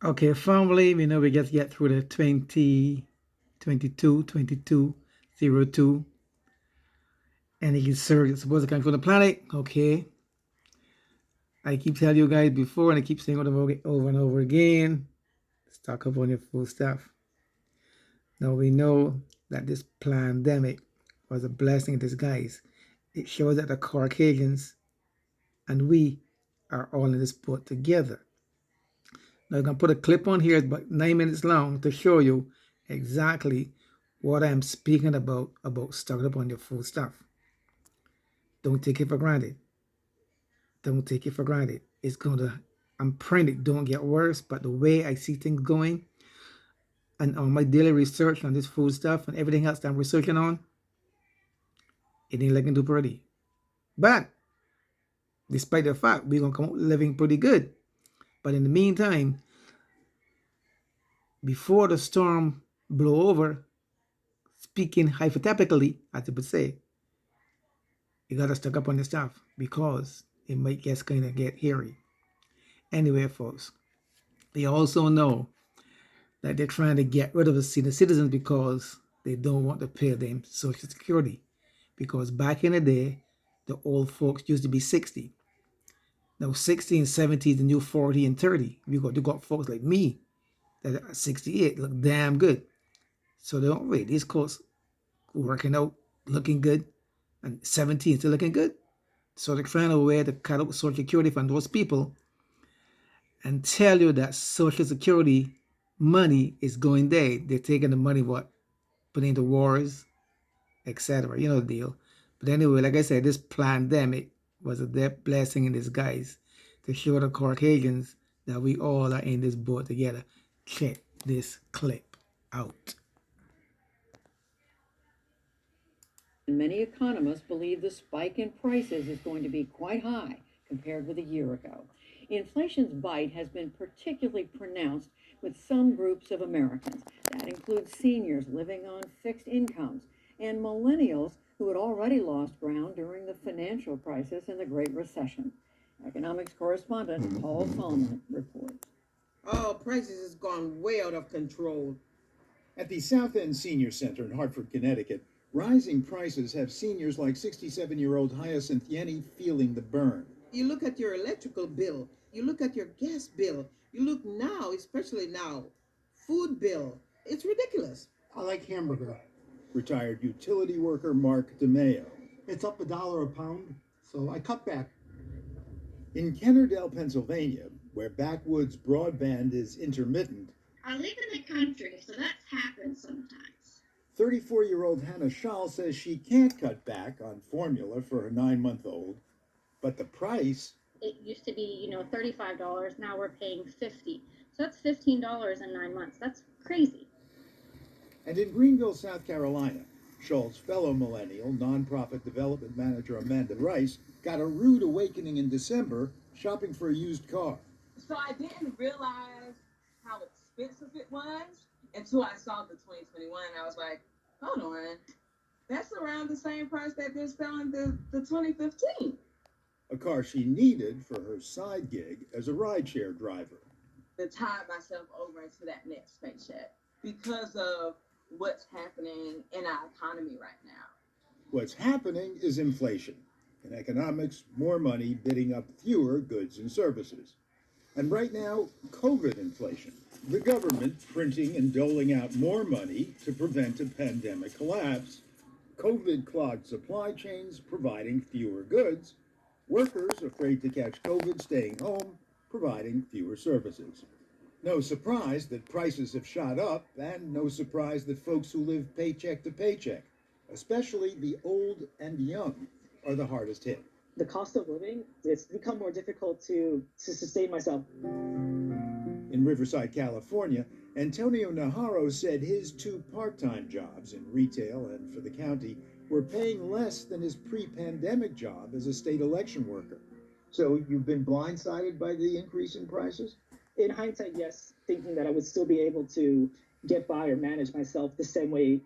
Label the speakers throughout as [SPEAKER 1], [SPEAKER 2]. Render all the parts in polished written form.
[SPEAKER 1] Okay, family, we know we just get through the 2022, 2202, and it is surge. It's supposed to come from the planet. Okay. I keep telling you guys before, and I keep saying over and over again, stock up on your food stuff. Now we know that this pandemic was a blessing in disguise. It shows that the Caucasians and we are all in this boat together. Now I'm gonna put a clip on here, it's about 9 minutes long, to show you exactly what I'm speaking about stocking up on your food stuff. Don't take it for granted. Don't take it for granted. It's gonna, I'm praying it don't get worse, but the way I see things going and on my daily research on this food stuff and everything else that I'm researching on, it ain't looking too pretty. But despite the fact we're gonna come out living pretty good. But in the meantime, before the storm blow over, speaking hypothetically, as I would say, you gotta stock up on the stuff because it might just kind of get hairy. Anyway, folks, they also know that they're trying to get rid of the senior citizens because they don't want to pay them Social Security. Because back in the day, the old folks used to be 60. Now 60 and 70 is the new 40 and 30. You got folks like me that are 68 look damn good. So they don't wait. These folks working out, looking good, and 17 still looking good. So they're trying a way to cut out Social Security from those people and tell you that Social Security money is going there. They're taking the money, what, putting into wars, etc. You know the deal. But anyway, like I said, this pandemic was a blessing in disguise to show the Caucasians that we all are in this boat together. Check this clip out.
[SPEAKER 2] Many economists believe the spike in prices is going to be quite high compared with a year ago. Inflation's bite has been particularly pronounced with some groups of Americans. That includes seniors living on fixed incomes and millennials who had already lost ground during the financial crisis and the Great Recession. Economics correspondent Paul Solomon reports.
[SPEAKER 3] Oh, prices has gone way out of control. At the South End Senior Center in Hartford, Connecticut, rising prices have seniors like 67-year-old Hyacinth Yenny feeling the burn. You look at your electrical bill, you look at your gas bill, you look now, especially now, food bill. It's ridiculous.
[SPEAKER 4] I like hamburger.
[SPEAKER 3] Retired utility worker Mark DeMeo.
[SPEAKER 4] It's up $1 a pound, so I cut back.
[SPEAKER 3] In Kennerdell, Pennsylvania, where backwoods broadband is intermittent,
[SPEAKER 5] I live in the country, so that happens sometimes.
[SPEAKER 3] 34-year-old Hannah Schall says she can't cut back on formula for her 9-month-old, but the price.
[SPEAKER 5] It used to be, $35. Now we're paying $50. So that's $15 in 9 months. That's crazy.
[SPEAKER 3] And in Greenville, South Carolina, Schall's fellow millennial, nonprofit development manager Amanda Rice got a rude awakening in December shopping for a used car.
[SPEAKER 6] So I didn't realize how expensive it was until I saw the 2021. I was like, hold on, that's around the same price that they're selling the 2015.
[SPEAKER 3] A car she needed for her side gig as a rideshare driver.
[SPEAKER 6] To tie myself over into that next paycheck because of what's happening in our economy right now.
[SPEAKER 3] What's happening is inflation. In economics, more money bidding up fewer goods and services. And right now, COVID inflation. The government printing and doling out more money to prevent a pandemic collapse. COVID clogged supply chains providing fewer goods. Workers afraid to catch COVID staying home, providing fewer services. No surprise that prices have shot up, and no surprise that folks who live paycheck to paycheck, especially the old and young, are the hardest hit.
[SPEAKER 7] The cost of living, it's become more difficult to sustain myself.
[SPEAKER 3] In Riverside, California, Antonio Najarro said his 2 part-time jobs in retail and for the county were paying less than his pre-pandemic job as a state election worker.
[SPEAKER 8] So you've been blindsided by the increase in prices?
[SPEAKER 7] In hindsight, yes, thinking that I would still be able to get by or manage myself the same way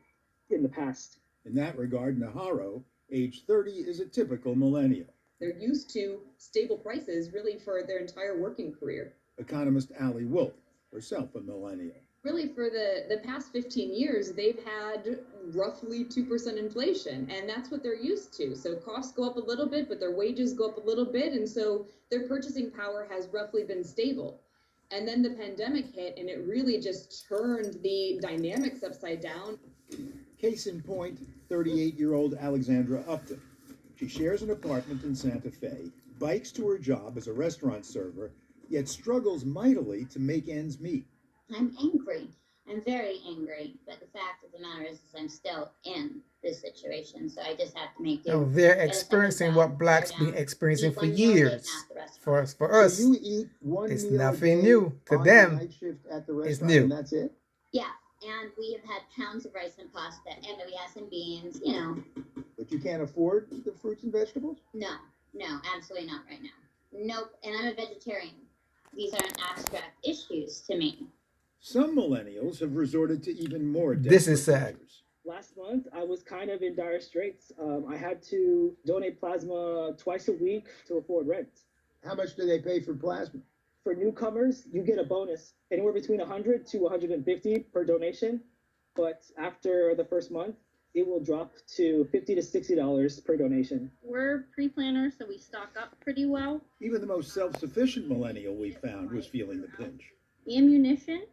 [SPEAKER 7] in the past.
[SPEAKER 3] In that regard, Najarro, age 30, is a typical millennial.
[SPEAKER 9] They're used to stable prices really for their entire working career.
[SPEAKER 3] Economist Ali Wolf. herself a millennial.
[SPEAKER 9] Really, for the past 15 years, they've had roughly 2% inflation, and that's what they're used to. So costs go up a little bit, but their wages go up a little bit, and so their purchasing power has roughly been stable. And then the pandemic hit, and it really just turned the dynamics upside down.
[SPEAKER 3] Case in point, 38-year-old Alexandra Upton. She shares an apartment in Santa Fe, bikes to her job as a restaurant server, yet struggles mightily to make ends meet.
[SPEAKER 10] I'm angry. I'm very angry. But the fact of the matter is I'm still in this situation. So I just have to make do.
[SPEAKER 1] Now they're
[SPEAKER 10] Get a second
[SPEAKER 1] experiencing
[SPEAKER 10] job,
[SPEAKER 1] what blacks
[SPEAKER 10] tear
[SPEAKER 1] been
[SPEAKER 10] down,
[SPEAKER 1] experiencing
[SPEAKER 10] eat
[SPEAKER 1] for
[SPEAKER 10] one meal a day
[SPEAKER 1] years.
[SPEAKER 10] at the restaurant.
[SPEAKER 1] For us,
[SPEAKER 8] So you eat one
[SPEAKER 1] it's
[SPEAKER 8] meal a
[SPEAKER 1] nothing
[SPEAKER 8] day
[SPEAKER 1] new. To
[SPEAKER 8] on
[SPEAKER 1] them,
[SPEAKER 8] the night shift at the
[SPEAKER 1] it's
[SPEAKER 8] restaurant,
[SPEAKER 1] new.
[SPEAKER 8] and that's it?
[SPEAKER 10] Yeah. And we have had pounds of rice and pasta, and we have some beans, you know.
[SPEAKER 8] But you can't afford the fruits and vegetables?
[SPEAKER 10] No, absolutely not right now. Nope. And I'm a vegetarian. These aren't abstract issues to me.
[SPEAKER 3] Some millennials have resorted to even more
[SPEAKER 1] This is
[SPEAKER 3] desperate
[SPEAKER 1] sad.
[SPEAKER 3] measures.
[SPEAKER 7] Last month, I was kind of in dire straits. I had to donate plasma twice a week to afford rent.
[SPEAKER 8] How much do they pay for plasma?
[SPEAKER 7] For newcomers, you get a bonus anywhere between 100 to 150 per donation. But after the first month, it will drop to $50 to $60 per donation.
[SPEAKER 5] We're pre-planners, so we stock up pretty well.
[SPEAKER 3] Even the most self-sufficient millennial we found was feeling the pinch.
[SPEAKER 5] The ammunition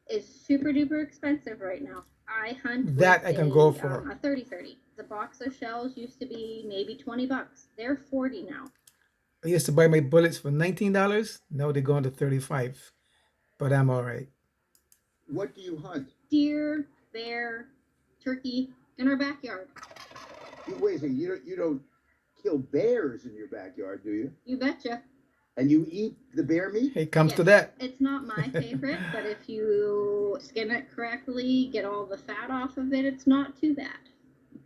[SPEAKER 5] is super duper expensive right now. I hunt
[SPEAKER 1] That
[SPEAKER 5] with
[SPEAKER 1] I can go for.
[SPEAKER 5] a 30-30. The box of shells used to be maybe $20. They're 40 now.
[SPEAKER 1] I used to buy my bullets for $19. Now they're going to $35. But I'm all right.
[SPEAKER 8] What do you hunt?
[SPEAKER 5] Deer, bear, turkey in our backyard.
[SPEAKER 8] Wait a second, you don't kill bears in your backyard, do you?
[SPEAKER 5] You betcha.
[SPEAKER 8] And you eat the bear meat?
[SPEAKER 1] It comes to
[SPEAKER 5] Yes.
[SPEAKER 1] that.
[SPEAKER 5] It's not my favorite, but if you skin it correctly, get all the fat off of it, it's not too bad.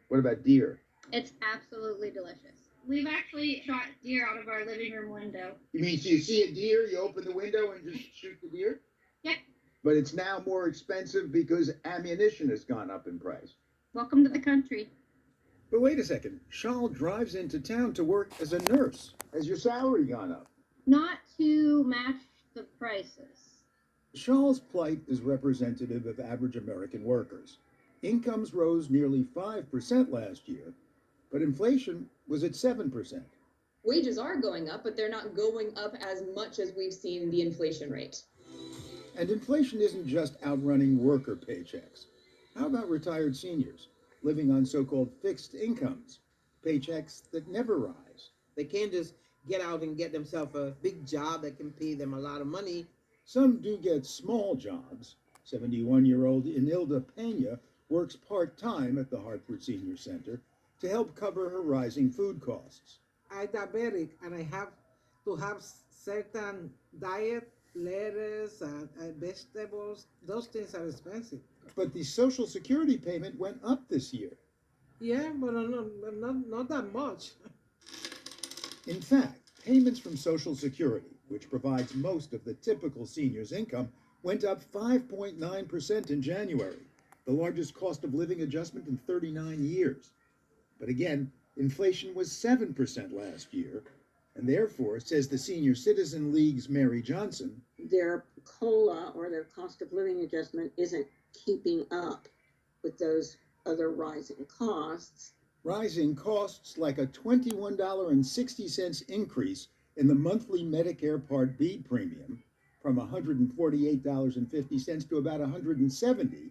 [SPEAKER 8] What about deer?
[SPEAKER 5] It's absolutely delicious. We've actually shot deer out of our living room window.
[SPEAKER 8] You mean so you see a deer, you open the window and just shoot the deer?
[SPEAKER 5] Yep.
[SPEAKER 8] But it's now more expensive because ammunition has gone up in price.
[SPEAKER 5] Welcome to the country.
[SPEAKER 3] But wait a second, Shawl drives into town to work as a nurse.
[SPEAKER 8] Has your salary gone up?
[SPEAKER 5] Not to match the prices.
[SPEAKER 3] Shaw's plight is representative of average American workers. Incomes rose nearly 5% last year, but inflation was at 7%.
[SPEAKER 9] Wages are going up, but they're not going up as much as we've seen the inflation rate.
[SPEAKER 3] And inflation isn't just outrunning worker paychecks. How about retired seniors living on so-called fixed incomes, paychecks that never rise?
[SPEAKER 11] They can't just get out and get themselves a big job that can pay them a lot of money.
[SPEAKER 3] Some do get small jobs. 71-year-old Inilda Pena works part-time at the Hartford Senior Center to help cover her rising food costs.
[SPEAKER 11] I'm diabetic and I have to have certain diet, lettuce, and vegetables. Those things are expensive.
[SPEAKER 3] But the Social Security payment went up this year.
[SPEAKER 11] Yeah, but not that much.
[SPEAKER 3] In fact, payments from Social Security, which provides most of the typical senior's income, went up 5.9% in January, the largest cost of living adjustment in 39 years. But again, inflation was 7% last year, and therefore, says the Senior Citizen League's Mary Johnson,
[SPEAKER 12] their COLA or their cost of living adjustment isn't keeping up with those other rising costs.
[SPEAKER 3] rising costs like a $21.60 increase in the monthly Medicare Part B premium from $148.50 to about $170,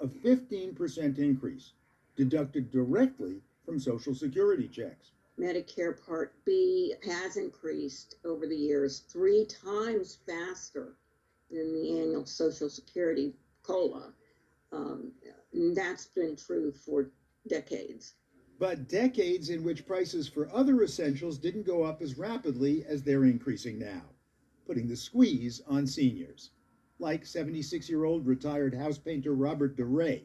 [SPEAKER 3] a 15% increase, deducted directly from Social Security checks.
[SPEAKER 12] Medicare Part B has increased over the years 3 times faster than the annual Social Security COLA. That's been true for decades.
[SPEAKER 3] But decades in which prices for other essentials didn't go up as rapidly as they're increasing now, putting the squeeze on seniors, like 76-year-old retired house painter Robert DeRay.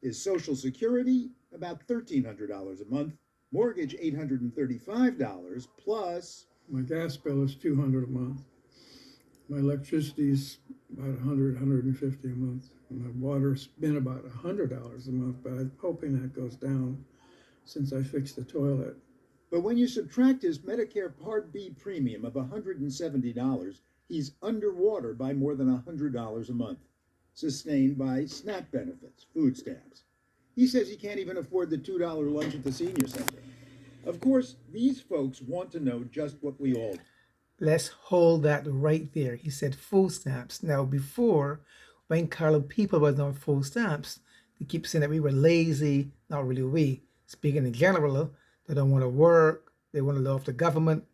[SPEAKER 3] His Social Security, about $1,300 a month, mortgage $835, plus
[SPEAKER 13] my gas bill is $200 a month. My electricity's about $100, $150 a month. My water's been about $100 a month, but I'm hoping that goes down since I fixed the toilet.
[SPEAKER 3] But when you subtract his Medicare Part B premium of $170, he's underwater by more than $100 a month, sustained by SNAP benefits, food stamps. He says he can't even afford the $2 lunch at the senior center. Of course, these folks want to know just what we all do.
[SPEAKER 1] Let's hold that right there. He said food stamps. Now, before, when colored people was on food stamps, they keep saying that we were lazy. Not really we. Speaking in general, they don't want to work. They want to live off the government.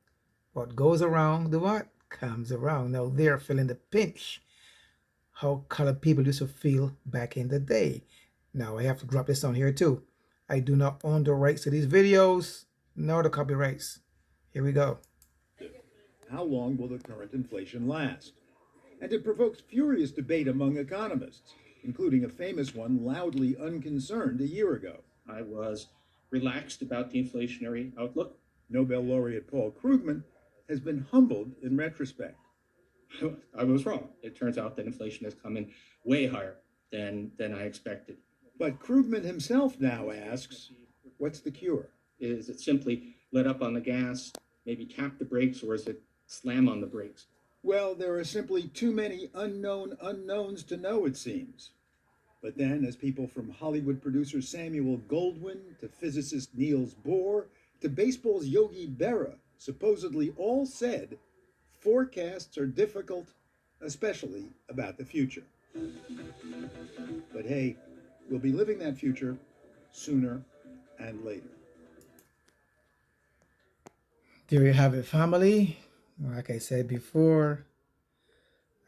[SPEAKER 1] What goes around, the what? Comes around. Now, they're feeling the pinch. How colored people used to feel back in the day. Now, I have to drop this on here too. I do not own the rights to these videos, nor the copyrights. Here we go.
[SPEAKER 3] How long will the current inflation last? And it provokes furious debate among economists, including a famous one loudly unconcerned a year ago.
[SPEAKER 14] I was relaxed about the inflationary outlook.
[SPEAKER 3] Nobel laureate Paul Krugman has been humbled in retrospect.
[SPEAKER 14] I was wrong. It turns out that inflation has come in way higher than I expected.
[SPEAKER 3] But Krugman himself now asks, what's the cure?
[SPEAKER 14] Is it simply let up on the gas, maybe tap the brakes, or is it slam on the brakes?
[SPEAKER 3] Well, there are simply too many unknown unknowns to know, it seems. But then, as people from Hollywood producer Samuel Goldwyn to physicist Niels Bohr to baseball's Yogi Berra supposedly all said, forecasts are difficult, especially about the future. But hey, we'll be living that future sooner and later.
[SPEAKER 1] There you have it, family. Like I said before,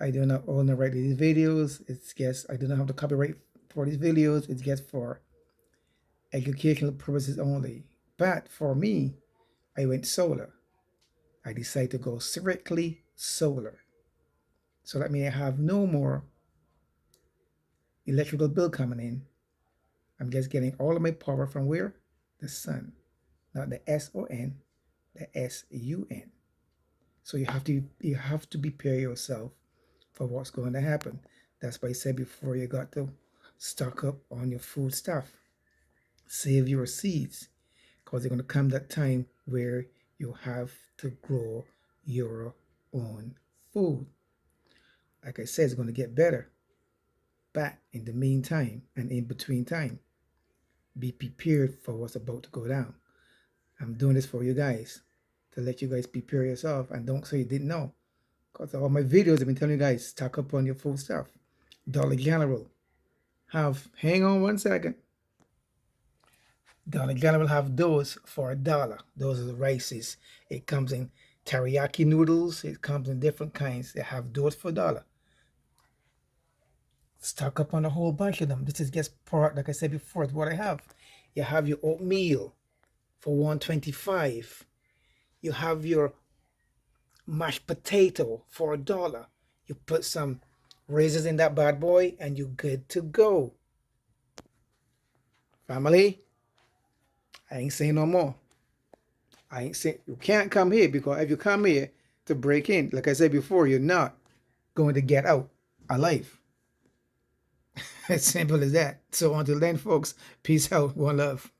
[SPEAKER 1] I do not own the right to these videos. It's just I do not have the copyright for these videos. It's just for educational purposes only. But for me, I went solar. I decided to go strictly solar. So that means I have no more electrical bill coming in. I'm just getting all of my power from where? The sun. Not the S-O-N, the S-U-N. So you have to prepare yourself for what's going to happen. That's why I said before, you got to stock up on your food stuff. Save your seeds, because there's going to come that time where you have to grow your own food. Like I said, it's going to get better. But in the meantime and in between time, be prepared for what's about to go down. I'm doing this for you guys, to let you guys prepare yourself, and don't say you didn't know. Because all my videos have been telling you guys, stock up on your food stuff. Dollar General hang on one second. Dollar General have those for $1. Those are the rices. It comes in teriyaki noodles. It comes in different kinds. They have those for $1. Stock up on a whole bunch of them. This is just part, like I said before, it's what I have. You have your oatmeal for $1.25. You have your mashed potato for $1. You put some raisins in that bad boy and you're good to go. Family, I ain't saying no more. I ain't saying you can't come here, because if you come here to break in, like I said before, you're not going to get out alive. As simple as that. So until then, folks, peace out. One love.